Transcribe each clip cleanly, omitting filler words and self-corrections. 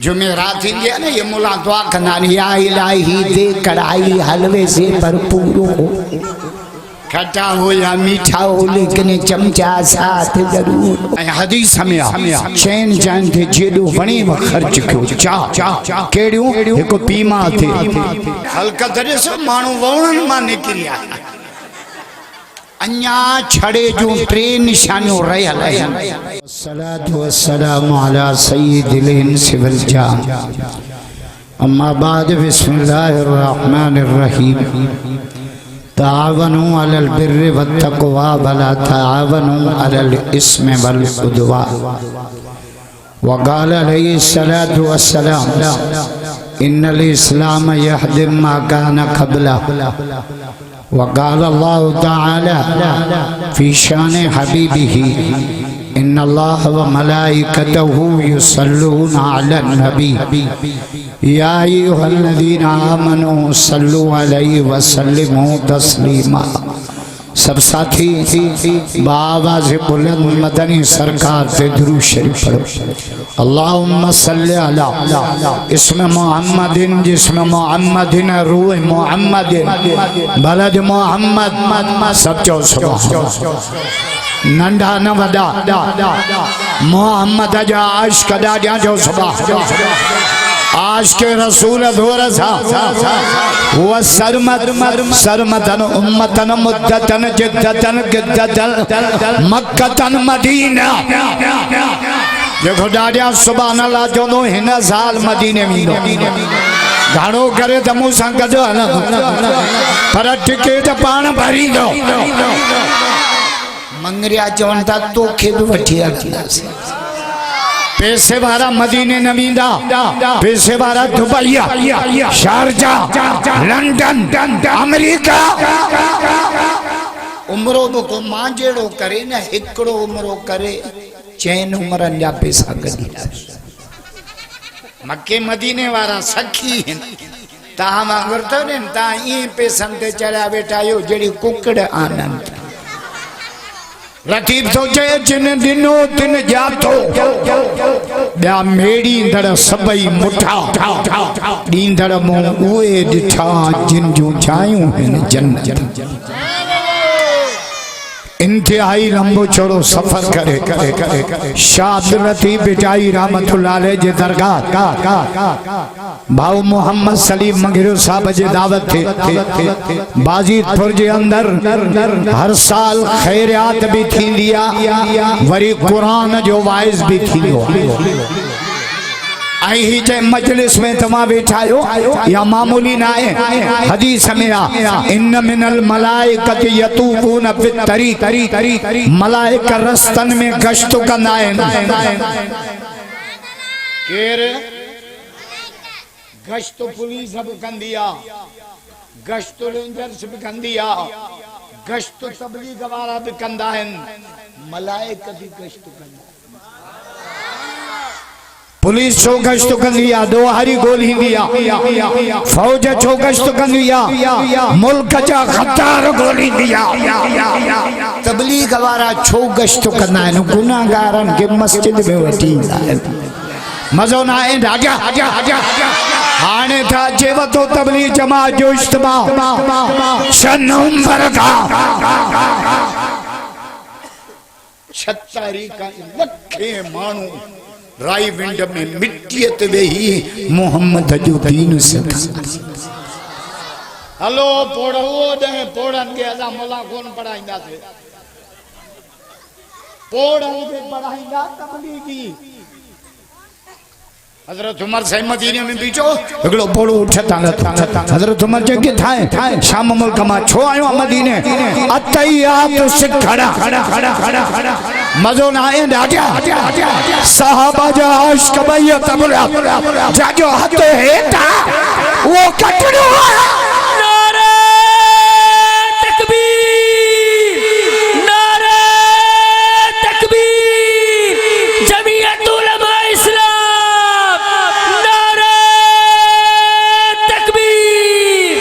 जुमेरात India ने ये मुला दुआ करना या इलाही दे कढ़ाई हलवे से भरपूर हो, खट्टा हो या मीठा हो लेकिन चमचा साथ जरूर। हदीस हमें चैन जान थे जेडो वणी व खर्च क्यों चा केड़ियों एको पीमा थे हल्का दरे से मानू वणन मा निकलिया अन्या छड़े जो ट्रेन निशानियों रहल है। सलातु वस्सलामु अला सय्यिदिल इंसि वल जान, अम्मा बाद बिस्मिल्लाहिर रहमानिर रहीम। तावनु अलल बिर्रि वत्तक़वा वला तावनु अलल इस्मि वल उद्वान। वक़ाल अलैहिस्सलातु वस्सलाम इन्नल इस्लाम यहदिम मा कान क़ब्लहु। वक़ाल अल्लाहु तआला फ़ी शान हबीबिही इन्नल्लाह व मलाइकतहु युसल्लूना अलन नबी या अय्युहल्लज़ीना आमनू सल्लु अलैहि व सल्लिमू तस्लीमा। सब साथी बाबा से बुलंद मदनी सरकार से दुरूद शरीफ पढ़ो। अल्लाहुम्मा सल्लि अला इस्म मुहम्मदिन जिस्म मुहम्मदिन रूह मुहम्मदिन बलद मुहम्मद। सब चो नंढा न वॾा मोहम्मद जा आशिक़ ॾाढा जो सुभाउ आशिक़ रसूल धोर सा हुआ सरमतन उम्मतन मुद्दतन जिद्दतन गिद्दतन मक्कतन मदीना। देखो ॾाढा सुभान अल्लाह जो हिन साल मदीने में घणो करे त मूं सां गॾु हल पर टिकेट पाण भरी दो। मंगरिया चवनि था तोखे बि वठी हलंदासीं। पैसे वारा मदीने न वेंदा, पैसे वारा दुबई शारजा लंदन अमेरिका। उमरो को मां जेड़ो करे न हिकड़ो उमरो करे चैन उमरन जा पैसा गदी। मक्के मदीने वारा सखी तहां वांगुर तो ने ता ई पैसन ते चढ़ा वेठा यो जेड़ी कुकड़ आनंद। रतीब सोचे जिन दिनो तिन जातो ब्या मेड़ी दड़ सबई मुठा दींदड़ मो उए दिठा जिन जो चायूं हिन जन्नत। इंतहाई लंबो चौड़ो सफर करे शाद लतीफ बिटाई रहमतुल्लाह अलैह जे दरगाह भाऊ मोहम्मद सलीम मंगिरो साहब जे दावत थे बाजीतपुर जे अंदर हर साल खैरियात भी थींदी आ वरी कुरान जो वाइज भी थींदो। आई ही जे मजलिस में तमा बैठा या मामूली ना है। हदीस में आ इन मिनल मलाइकत यतूबून बितरी मलाइका रस्तन में गश्त कंदा आहिनि। केर गश्त पुलिस भी कंदी आ, गश्त रेंजर्स भी कंदी आ, गश्त तबलीग वारा भी कंदा आहिनि, मलाइका भी गश्त कंदा। पुलिस छो गश्त कंदी आ, दो हरी गोली दिया फौज छो गश्त कंदी आ, मुल्क जा खतार गोली दिया। तबलीग वारा छो गश्त कंदा आहिनि, गुनाहगारन के मस्जिद में वठी ईंदा आहिनि। मज़ो ना आहे राजा हाणे था जे वतो तबलीग जमात जो इज्तिमा 6 नवंबर का 6 तारीख का लखे मानू राई विंड में मिट्टियत वेही मोहम्मद जो दीन से। हलो पोड़ो दे पोड़न के अदा मोला कोन पढ़ाईंदा से पोड़न के पढ़ाईंदा तबलीगी। हजरत उमर साईं मदीने में बीचो हिकड़ो पोड़ो उठता हजरत उमर जे के थाए शाम मुल्क मा छो आयो मदीने अतैयात सिख खड़ा मजो ना आए राजा साहबा जा आशिक भई तबला जाजो हथ हेता वो कटड़ो। नारे तकबीर नारे तकबीर जमीयत उलमा इस्लाम नारे तकबीर।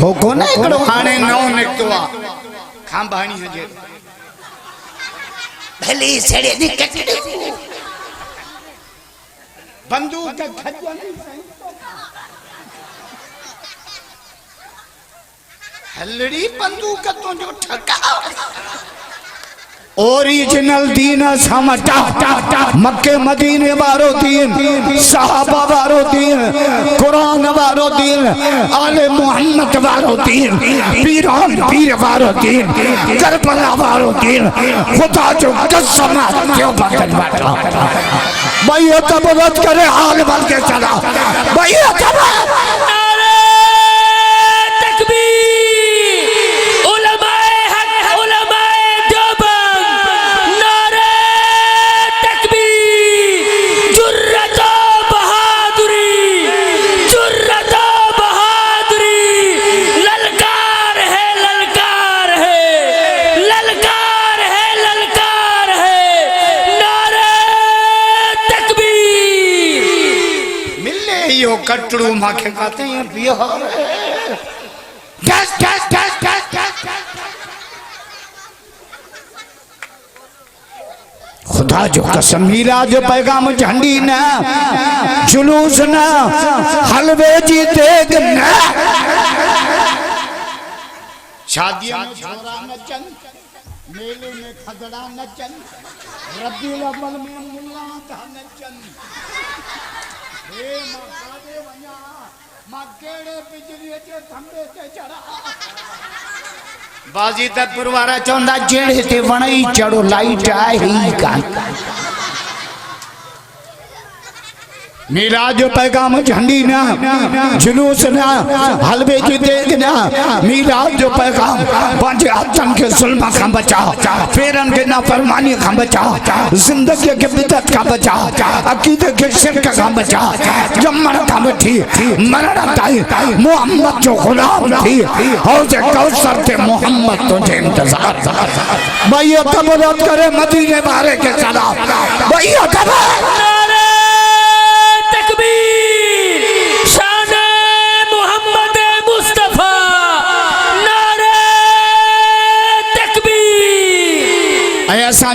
हो कोने एकड़ो हाणे नओ निकतो आ खांबाणी हजे भली सड़े दी कटड़ो बंदूक का खज्जा नहीं हलड़ी बंदूक तो जो ठका ओरिजिनल दीन समटा मक्के मदीने वारो दीन साहबा वारो दीन कुरान वारो दीन आले मोहम्मद वारो दीन पीरान पीर वारो दीन करबला वारो दीन खुदा जो कसम क्यों बदल बैठा भैया तब रद करे हाल बन के चला भैया तब कटड़ू माखे कहते हैं बिहार खुदा जो कसम मीरा जो पैगाम झंडी ना जुलूस ना हलवे जी देग ना शादियों में छोरा नचन मेले में खदड़ा नचन रब्बी अव्वल में मुल्ला था नचन बाजी तक पुरवारा चौंदा जेड़े ते वणई चढ़ो लाइट आए ही का मीरा जो पैगाम झंडी ना जुलूस ना हलवे की देग ना मीरा जो पैगाम पंज अतन के जुल्म का बचा फेरन के नाफरमानी का बचा जिंदगी के बिदत का बचा अकीदे के शिरक का बचा जम्मन का बची मरण ताई मोहम्मद जो गुलाम थी हौज़े कौसर के मोहम्मद तुझे इंतजार भैया तब रद करे मदीने वाले के सलाम भैया तब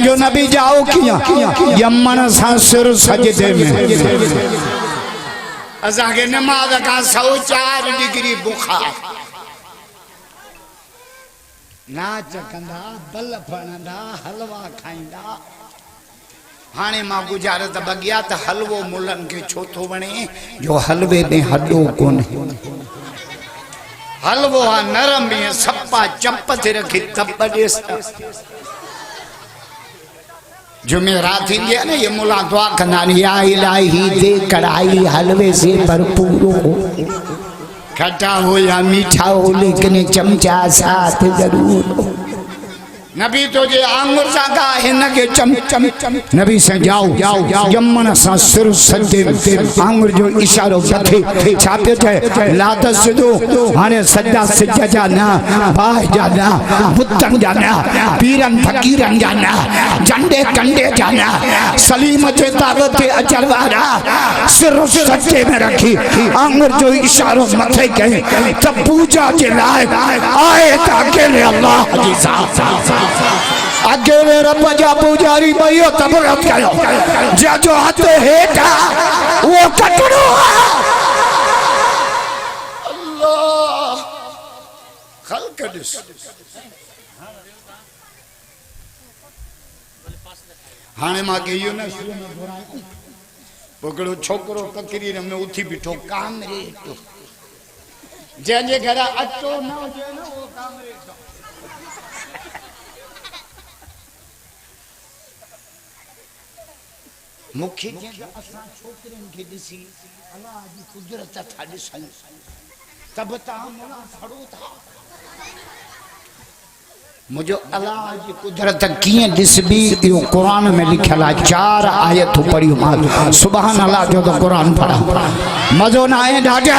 जो नबी जाओ किया यमन सा सिर सजदे में असा के नमाज का 104 डिग्री बुखार नाच कंदा बल फणंदा हलवा खाइंदा हाने मां गुजारत बगिया त हलवो मुलन के छोथो बने जो हलवे में हड्डो कोन हलवो नरम में सप्पा चंप ते रखी तब देस जुमेरात थी ना ये मुला दुआ कंदा या इलाही दे कढ़ाई हलवे से भरपूर हो खट्टा हो या मीठा हो लेकिन चमचा साथ जरूर हो नबी तो जे आंगुर सा का हिन के चम चम चम नबी से जाओ यमन सा सिर सजे आंगुर जो इशारो बथे छापे थे लात सिदो हाने सज्जा सज्जा जाना बाह जाना बुतन जाना पीरन फकीरन जाना झंडे कंडे जाना सलीम जे ताकत अचरवारा सिर सज्जे में रखी आंगुर जो इशारो मथे कहे तब पूजा के लायक आए ताके अल्लाह जी सा अकेले रब जा पुजारी भैया तब रद करो जा जो हाथ हेठा वो कटड़ो अल्लाह खल्क दिस हाने मां के यो ना शुरू में घुरायो पकड़ो छोकरो ककरी में उठी बिठो काम रे तो जे घर अटो न हो जे ना वो काम रे तो मुख्य असा छोकरन के दिसी अल्लाह जी कुदरत था दिसन तब ता मोला खड़ो था मुझे अल्लाह जी कुदरत किए दिसबी यो कुरान में लिखला 4 आयत पढ़ी मां सुभान अल्लाह जो तो कुरान पढ़ा मजो ना आए ढाजा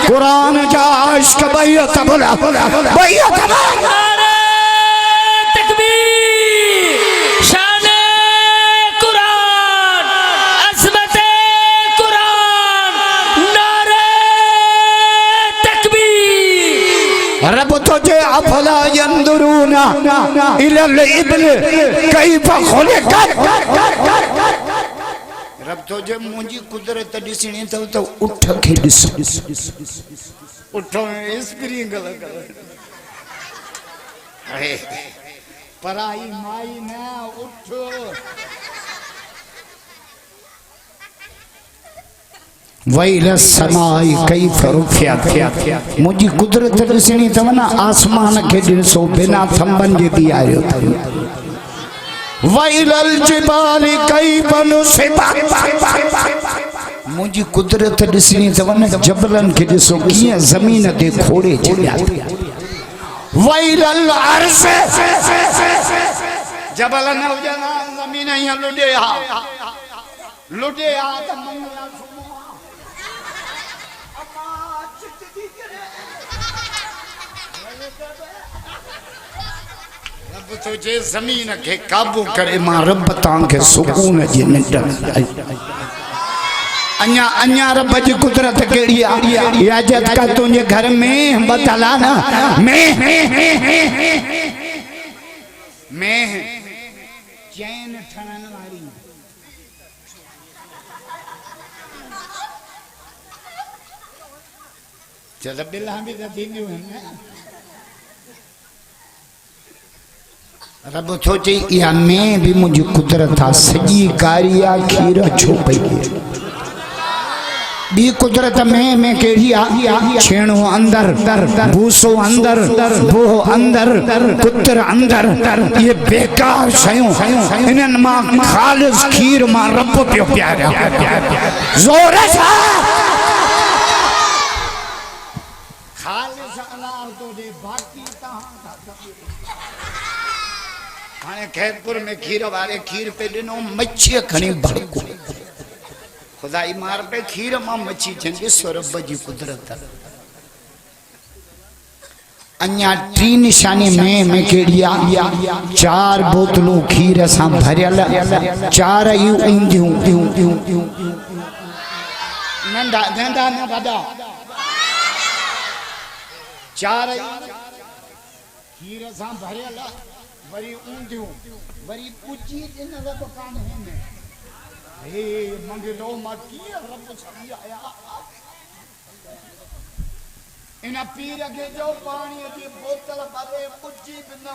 कुरान जा इश्क भैया तबला भैया तबला रब तुझे अफला यंदुरूना इलल इब्ल कैफ खुलिकत रब तो जे मुंजी कुदरत दिसणी तो उठ के दिस उठो स्प्रिंग लगा अरे पराई माई ना उठो वैल समाई कई फरुफिया मुझी कुदरत दिसणी तव ना आसमान के दिसो बिना थंबन जे भी आयो वैलल जिबाली कई बनुसिबा मुझी कुदरत दिसणी तव ना जबलन के दिसो किए जमीन ते खोड़े चढ़िया वैलल अर्श जबलन हुजना जमीन ही लुटे आ त मंगला रब तुझे जमीन के काबू करे मां रब तां के सुकून जी निंड अन्या अन्या रब जी कुदरत केड़ी आ या जद का तुझे घर में बतला ना मैं चैन ठणन वाली चल बिल्ला भी तो दींदी है रब सोचे या मैं भी मुझे कुदरत आ सजी कारिया खीर छो पई बी कुदरत में केड़ी आ छेणो अंदर भूसो अंदर भो अंदर कुतर अंदर ये बेकार शयूं इनन मां खालिस खीर मां रब पियो प्यारा जोर से खालिस अल्लाह तो दे बाकी ता हाने खैरपुर में खीर वाले खीर पे दिनो मच्छी खणी भड़को खुदाई मार पे खीर मां मच्छी जंगे स्वरब जी कुदरत अन्या टी निशानी में केड़िया 4 बोतलों खीर सा भरल 4 यू इंदियूं नंदा नंदा न बड़ा 4 खीर सा भरल वरी ऊंदियूं वरी पूची दिन रब कान है हे मंगलो मत रब छड़ी आया इन पीर के जो पानी की बोतल भरे पूची बिना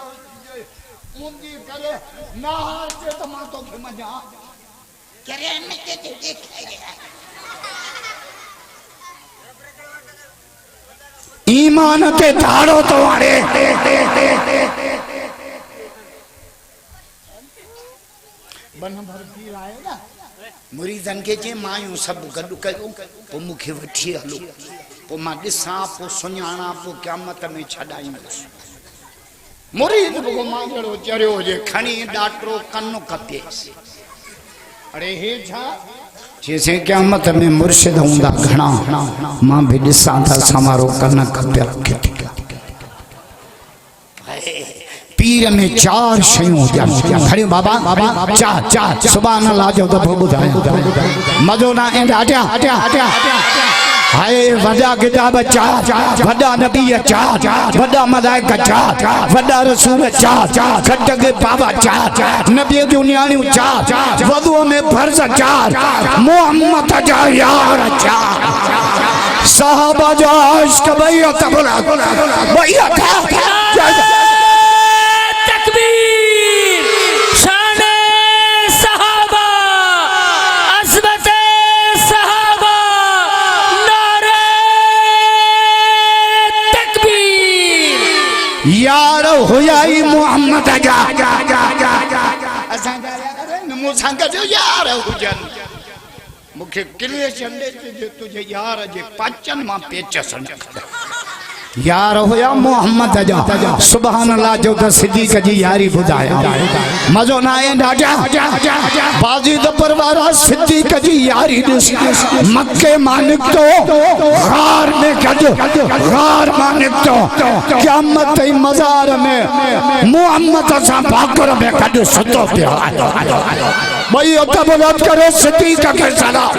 ऊंदी करे ना जे तमा तो के मजा करे में के देखे ईमान ते धाड़ो तुम्हारे बन भर पी आए ना मुरीदन के जे मायूं सब गड कयो पो मुखे वठी हलो पो मां दिसां पो सुञाणा पो क़यामत में छडाईंदस मुरीद को मांगड़ो चरियो जे खणी डाटरो कन्नो कपेस अरे हे छा जैसे क़यामत में मुर्शिद हुंदा घणा मां भी दिसां था समारो कन्न कपे पीर में 4 शयूं खड़ी बाबा चार सुभान अल्लाह जो तो बुधाए मजो ना एंड हटिया हाय वडा किताब 4 वडा नबी 4 वडा मलाइका 4 वडा रसूल 4 खट के बाबा 4 नबी जो न्याणियों 4 वदुओ में फर्ज 4 मोहम्मद जा यार 4 सहाबा जो इश्क भैया तबला भैया यार हुयाई मोहम्मद जा असां अरे नमो संग जो यार हुजन मुखे किले चंडे जे तुझे यार जे पाचन मां पेचसन यार होया मोहम्मद जा सुभान अल्लाह जो त सिद्दीक जी यारी बुधाया मजो ना ए डाजा बाजी द परवारा सिद्दीक जी यारी मक्के मानिक तो गार में गार मानिक तो क़यामत मजार में मोहम्मद सा भाकर में कद सतो पे भाई तबलत करे सिद्दीक के सलाम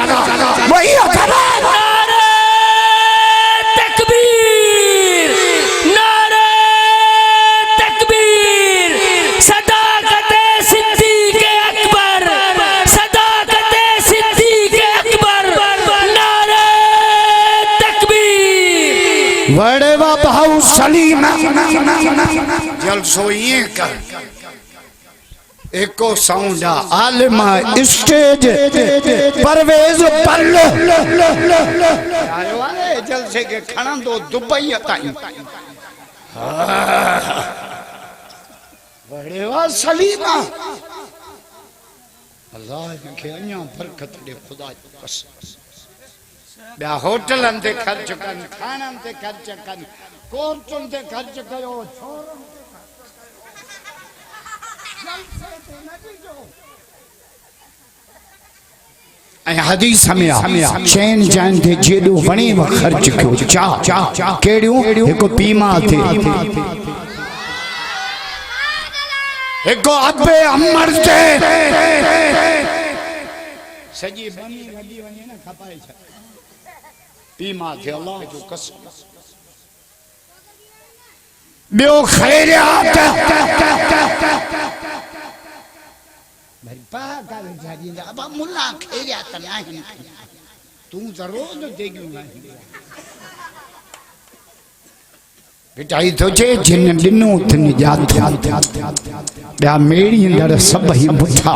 भाई करे सदाकते सिद्दीक अकबर सदाकते सिद्दीक वड़े वा भाऊ सलीम जलसो ये कर एको साउंड आलिमा स्टेज परवेज पल्लो आयो आले जलसे के खणा दो दुबई ताई वड़े वा सलीमा अल्लाह के अन्या बरकत दे खुदा की कसम बया होटलन ते खर्च कन खानन ते खर्च कन कोर्टन ते खर्च कयो छोरन जलसे ते नदी जो ऐ हदीस में चैन जान थे जेडो वणी व खर्च कयो चा केड़ियो एको पीमा थे एको अबे अमर थे सजी बनी वडी वनी ना खपाई छ पीमा थे अल्लाह जो कसम बियो खैरियत भाई पा कर जाजी अब मुल्ला खैरियत नहीं तू जरूर देगूंगा बेटाई तो जे जिन दिनो तन याद बया मेरी अंदर सब ही बुठा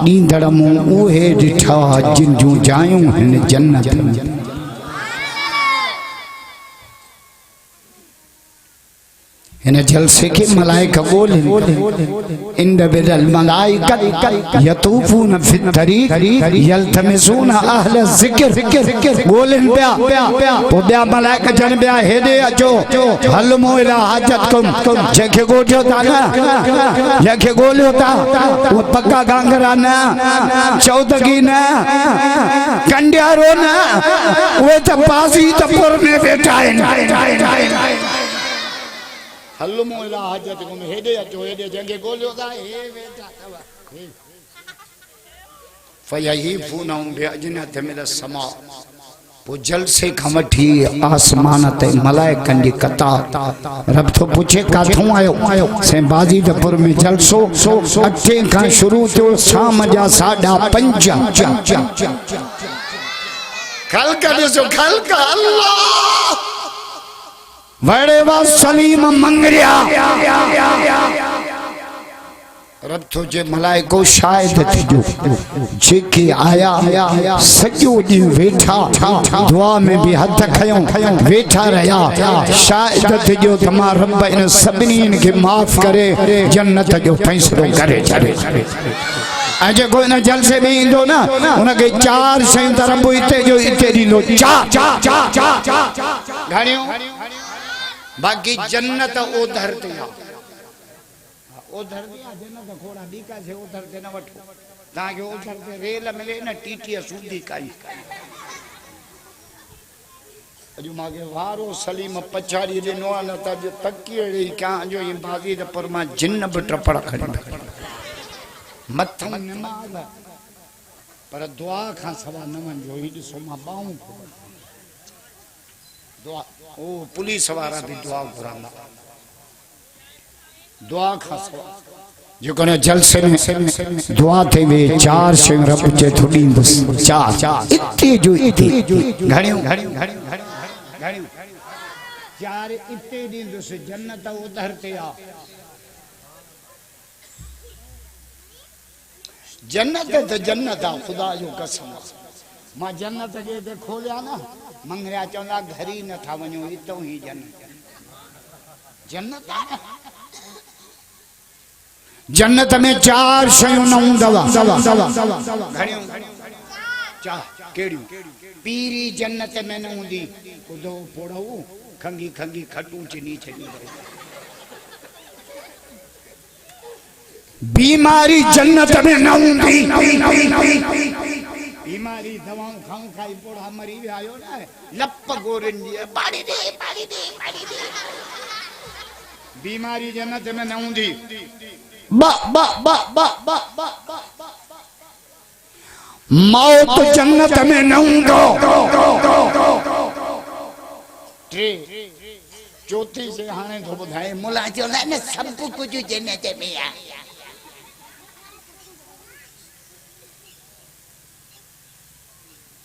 नींदड़ मु उहे डिठा जिन जो जायूं हिन जन्नत इन जलसे के मलाइका बोले इंद बिदल मलाइका यतूफून फित तरीक यल्तमिसून अहल ज़िक्र बोलन बया बया मलाइका जन बया हेदे अचो हलमो इला हाजतकुम जेके गोठियो ता ना जेके गोलियो ता वो पक्का गांगरा ना चौदगी ना कंडियारो ना वो त पासी तपुर में बैठा है हल्लुमो इला हाजतकुम हेदे अचो हेदे जंगे गोलियो दा हे वेठा तवा फयहीफूनहुम बिअजनत मिन समा वो जलसे खमठी आसमान ते मलाइकन दी कतार रब तो पूछे काथों आयो से बाजी दपुर में जलसो अटे का शुरू तो शाम जा 5:30 कल का जो कल का अल्लाह वड़े वा सलीम मंगरिया रब तो जे मलाइको शायद थी जो जेके आया सजो दी वेठा दुआ में भी हथ खयो वेठा रहा शायद थी जो तमा रब इन सभिनी के माफ करे जन्नत जो फैसलो करे अजे कोई ना जलसे में इंदो ना उनके 4 शयूं तरफ इते जो इते दी चा घणियो बाकी जन्नत ओ धरती ओ धरती जन्नत खोड़ा बीका से ओ धरती न वठो ता के ओ धरती रेल मिले न टीटी सूदी काई अजू मागे वारो सलीम पछाड़ी दिनो न त जो तकिए का जो ये बाजी द परमा जिन्न ब टपड़ खड़ी मथम नमाज पर दुआ खां सवा न मन जो ही सो मा बाऊ दुआ ओ पुलिस वारा भी दुआ घुरांदा दुआ खास जो कने जलसे में दुआ थे वे 4 शयूं रब जे थोड़ी बस 4 इते जो इते घणियो 4 इते दी दस जन्नत उधरते आ जन्नत तो जन्नत आ खुदा जो कसम मां जन्नत जे ते खोलिया ना मंगरिया चौंदा घर ही न था वणो इतो ही जन्नत जन्नत में 4 शयूं न हूंदव घणियो चा केड़ियूं पीरी जन्नत में न हूंदी कुदो पोड़ो खंगी खंगी खटू चनी छनी बीमारी जन्नत में न हूंदी बीमारी दवाओं खाऊं खाई पोड़ा मरी आयो ना लप गोरन जी पाड़ी दे बीमारी जन्नत में न हूंदी मौत जन्नत में न हूंदो चौथी से हाणे तो बुधाए मुला जो न सब कुछ जन्नत में आ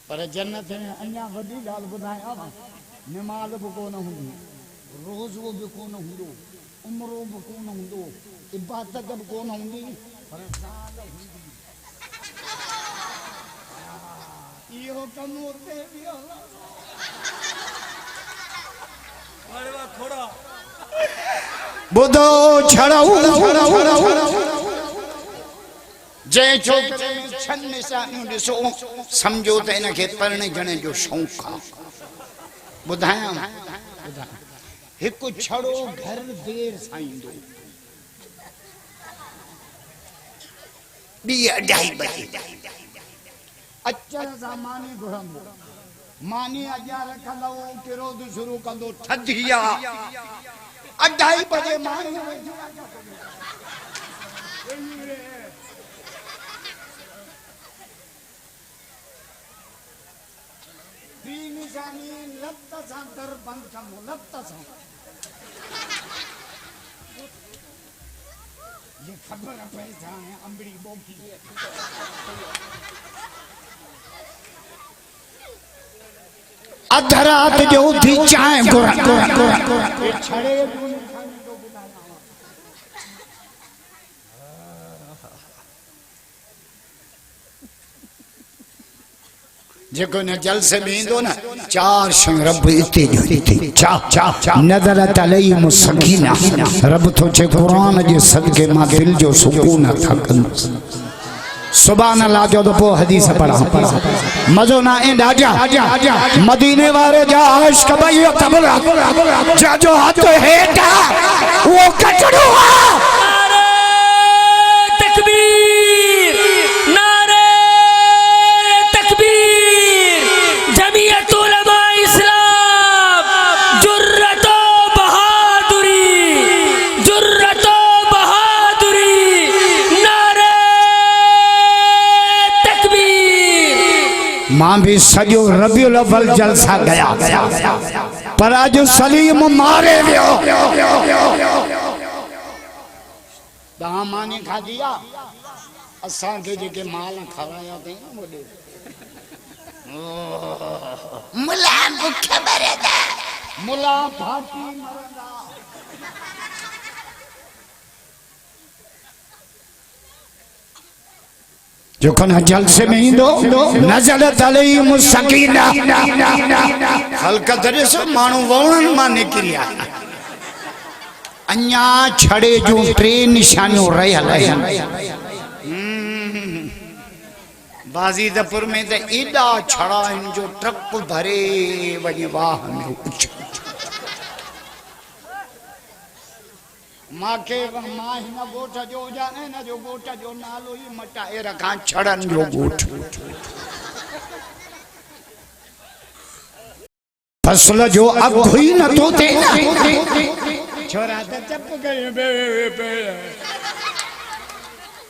पर जन्नत में अन्या वडी गाल बुधाया निमाज़ बि कोन हूंदी, रोज़ो बि कोन हूंदो, उमिरो बि कोन हूंदो, इबादत बि कोन हूंदी, पर ज़ाल हूंदी। इहो कमु उते बि ॿुधो छड़ाऊ जंहिं छोकिरे में छह निशानियूं ॾिसो सम्झो त इनखे परिणजण जो शौक़ु आहे। ॿुधायां हिकु छड़ो घर देर सां ईंदो, 2-2:30 बजे अचण सां मानी घुरंदो, मानी अॻियां रखंदो, किरोद शुरू कंदो, थधिया 2:30 बजे मानी ॿी निशानी लत सां दर बंदि कंदो, लत सां। ये ख़बर पए था अंबड़ी बोकी अध रात जो उठी चाय घुरा छड़े जेको न जलसे में ईंदो न 4 शयूं रब इते ॾिनी थी। नज़रत अलैहिम सकीना, रब थो चए क़ुरान जे सदके मां दिल जो सुकून था कंदुसि। सुभान अल्लाह जो तो पोइ हदीस पढ़ा मज़ो ना ए राजा मदीने वारे जा इश्क भई तबला जो हथ हेठा वो कचड़ो मां भी सजो रबियुल अव्वल जलसा गया पर अज सलीम मारे वियो तहां मानी खाधी आ असां के जेके माल खाराया थे मोडे मुला को खबर है मुला फाटी मरदा जो कना जलसे में ईंदो नज़रत अलैहिम सकीना हल्का दरे से माण्हू वणन मां निकिरिया अञा छड़े जो 3 निशानियूं रहियल बाज़ीदपुर में त एॾा छड़ा आहिनि जो ट्रक भरे वञे वाह में उछ माके मां हिन गोठ जो जाने न जो गोठ जो नालो ही मटाए रखा छड़न जो गोठ फसल जो अब हुई न तो थे छोरा त चप गए बे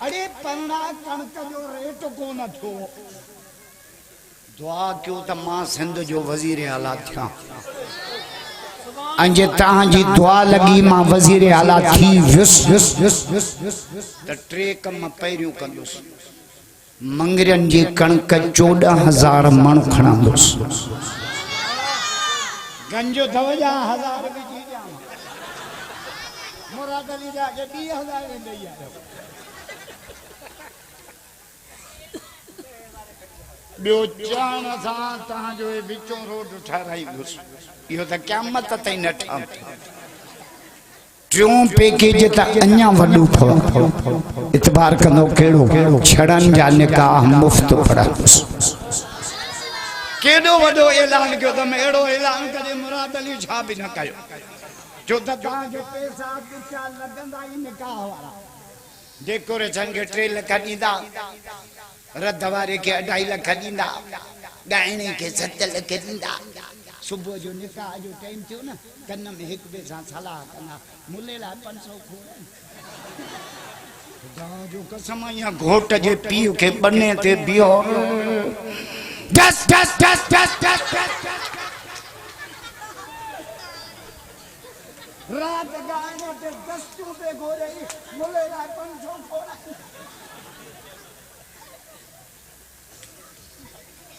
अरे पन्ना कणक जो रेट को न थो दुआ क्यों त मां सिंध जो वजीर आला थिया अंजे तांजी दुआ लगी मां वजीर आला थी विस त 3 कम पहिरियों कंदुस मंगरन जी कणक 14,000 मण खणंदुस गंजो दवजा 1000 विझी ॾियां मुराद अली जा के 20,000 ॾेई आयो ॿियो चाण सां तव्हांजो विचों रोड ठाराईंदुसि इहो त क़यामत ताईं न ठहंदो 3 पैकेज त अञा वॾो इतबार कंदो कहिड़ो छड़नि जा निकाह मुफ़्त पढ़ंदुसि केॾो वॾो ऐलान कयो त अहिड़ो ऐलान करे मुराद अली छा बि न कयो जो त तव्हांखे पैसा ॾुखिया लॻंदा ई निकाह वारा डेकोरेशन खे 3 लख ॾींदा रद वारे के 2.5 लाख दींदा गायने के 7 लाख दींदा सुबह जो निकाह जो टाइम थियो न कन में एक बे सां सलाह कना मुले ला 500 खोड़ खुदा जो कसम या घोट जे पीउ के बने ते बियो दस रात गायने ते 10 पे गोरे मुले ला 500 खोड़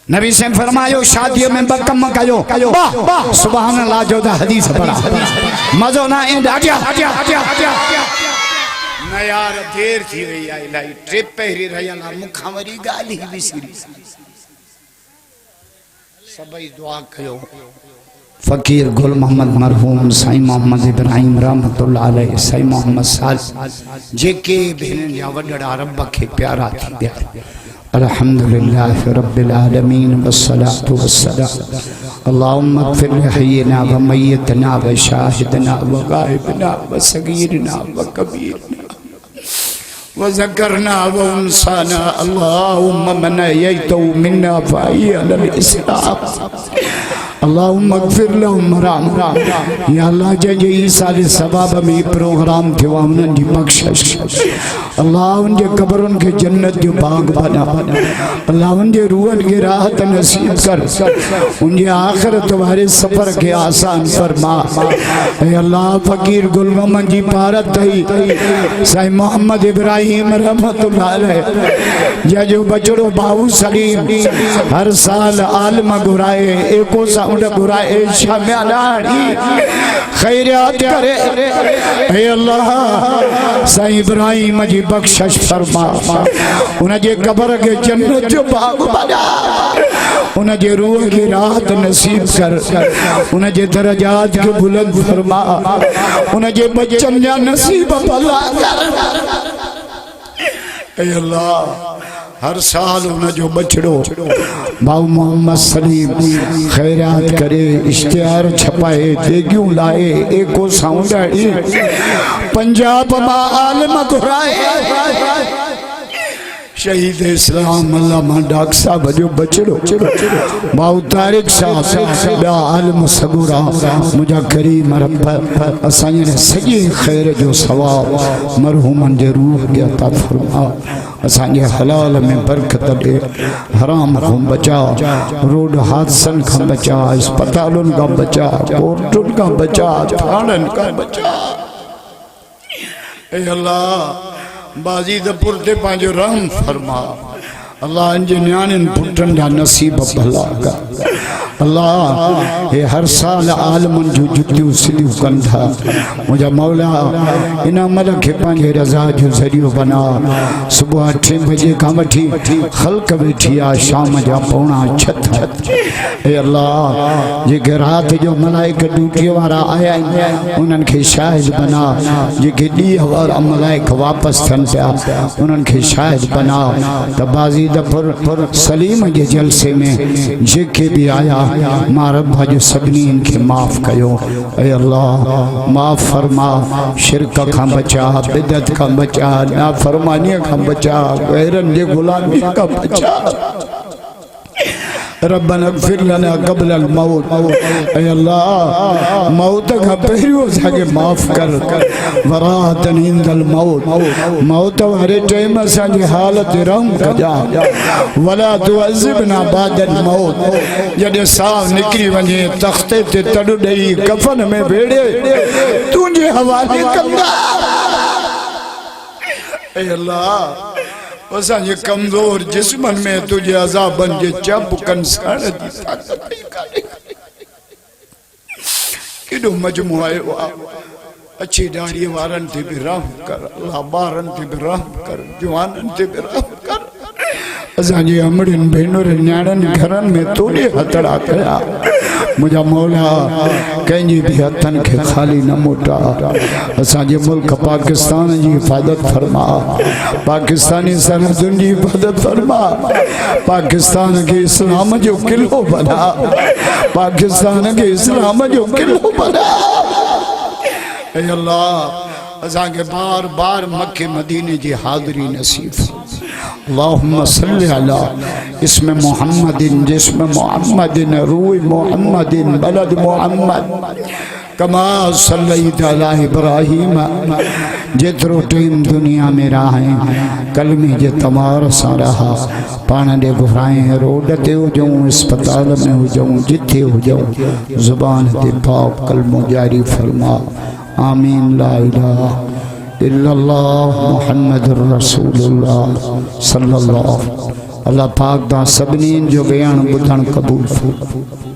नबी से फरमायो शादियों में बकम कयो सुभान अल्लाह जो दा हदीस पढ़ा मजो ना ए डाटिया न यार देर थी वई आ इलाई ट्रिप पहिरी रहला मुखा वरी गाली विसरी सबई दुआ कयो फकीर गुल मोहम्मद मरहूम साईं मोहम्मद इब्राहिम रहमतुल्लाह अलैह साईं मोहम्मद साल जेके भेन या वडड़ा रब के प्यारा थी दिया अल्हम्दुलिल्लाह रब्बिल आलमीन वस्सलातु वस्सलाम अल्लाहुम्मा इग़फिर लिहय्यिना व मय्यितना व शाहिदना व गायबना व सगीरना व कबीरना व ज़करना व उनसाना अल्लाहुम्मा मन ययतु मिन्ना फ़ाई अलल इस्लाम अल्लाहुम्मा इग़फिर लहुम या अल्लाह जे ईसा दे सबाब में प्रोग्राम थियो उन्हनि जी बख्शिश अल्लाह उन जे कब्रन के जन्नत जो बाग बना अल्लाह उन जे रूहन के राहत नसीब कर उन जे आखिरत वाले सफर के आसान फरमा ए अल्लाह फकीर गुल मोहम्मद जी पारत थई साईं मोहम्मद इब्राहिम रहमतुल्लाह अलैह जो बचड़ो बाबू सलीम हर साल आलम घुराए एको साउंड घुराए शामियानी खैरियत करे ए अल्लाह साईं इब्राहिम जी बख्शिश फरमा उन जे कब्र के जन्नत जो बाग बना उन जे रूह की राहत नसीब कर उन जे दरजात के बुलंद फरमा उन जे बच्चन जा नसीब भला कर ए अल्लाह हर साल उन जो बछड़ो बाबू मोहम्मद सलीम खैरात करे इश्तिहार छपाए देगियूं लाए एको साउंडाड़ी पंजाब मा आलम घुराए शहीद इस्लाम अल्लामा डाक साहब जो बचड़ो बाबू तारिक साहब आलम सगुरा मुझा करीम रब असाने सॼे खैर जो सवाब मरहूमन जे रूह के अता फरमा असांजे हलाल में बरकत दे हराम को बचा रोड हादसन का बचा अस्पतालों का बचा कोर्टों का बचा थानन का बचा ए अल्लाह बाजी दपुर ते पांजो रहम फरमा अल्लाह इंजे न्याणिन पुटन जा नसीब भला कर अल्लाह ये हर साल आलमन जो जुतियूं सिलियूं कन था मुझा मौला इन अमल के पांजे रज़ा जो ज़रियो बना सुबह 8 बजे का वठी खल्क बैठी आ शाम जा 5:30 ए अल्लाह जे रात जो मलाइक ड्यूटी वाला आया उन्हन के शाहिद बना जे डी वाला मलाइक वापस थन पिया उन्हन के शाहिद बना तबाजी दफर सलीम के जलसे में जेके भी आया मां रब्बा जो सभी इनके माफ कयो ए अल्लाह माफ फरमा शिरक का बचा बिदत का बचा नाफरमानी का बचा गैरन जे गुलामी का बचा रब्बना इग़फिर लना क़ब्ल अल मौत ए अल्लाह मौत का पहिरियों साके माफ कर वरातन इंदल मौत वारे टाइम असांजी हालत रहम कजा वला तुअज़िबना बादल मौत जॾहिं साह निकिरी वञे तख्ते ते तड़ ॾेई कफन में भेड़े तुंहिंजे हवाले कंदा ए अल्लाह असांजे कमज़ोर जिस्मन में तुझे अज़ाबन जे चबकन सण जी ताकत कान्हे केॾो मजमू आयो अच्छी दाढ़ी वारन ते भी रहम कर अल्लाह बारन ते भी रहम कर जवानन ते भी रहम कर असांजे अमड़िन भेनरुन न्याणन घरन में तोड़े हथड़ा कया मुझा मौला कंहिंजी भी हथन के खाली न मोटा असांजे मुल्क पाकिस्तान जी हिफाजत फरमा पाकिस्तानी सरहदुन जी हिफाजत फरमा पाकिस्तान के इस्लाम जो किलो बना पाकिस्तान के इस्लाम जो किलो बना ए अल्लाह असांखे बार बार मक्के मदीने की हाज़िरी नसीब अल्लाहुम्मा सल्लि अला इसमें मोहम्मदिन जिस्म मोहम्मदिन रूह मोहम्मदिन बलद मोहम्मद कमा सल्लैता अला इब्राहीम जेतिरो टाइम दुनिया में रहे कलमे जे तमार सां रहा पाण ॾे घुराए रोड ते हुजूं अस्पताल में हुजूं जिथे हुजूं ज़ुबान ते पाक कलमो जारी फरमा आमीन ला इलाहा इल्लल्लाह मुहम्मदुर रसूलुल्लाह सल्लल्लाहु अल्लाह पाक दा सभिनीन जो बयान ॿुधण क़बूल फो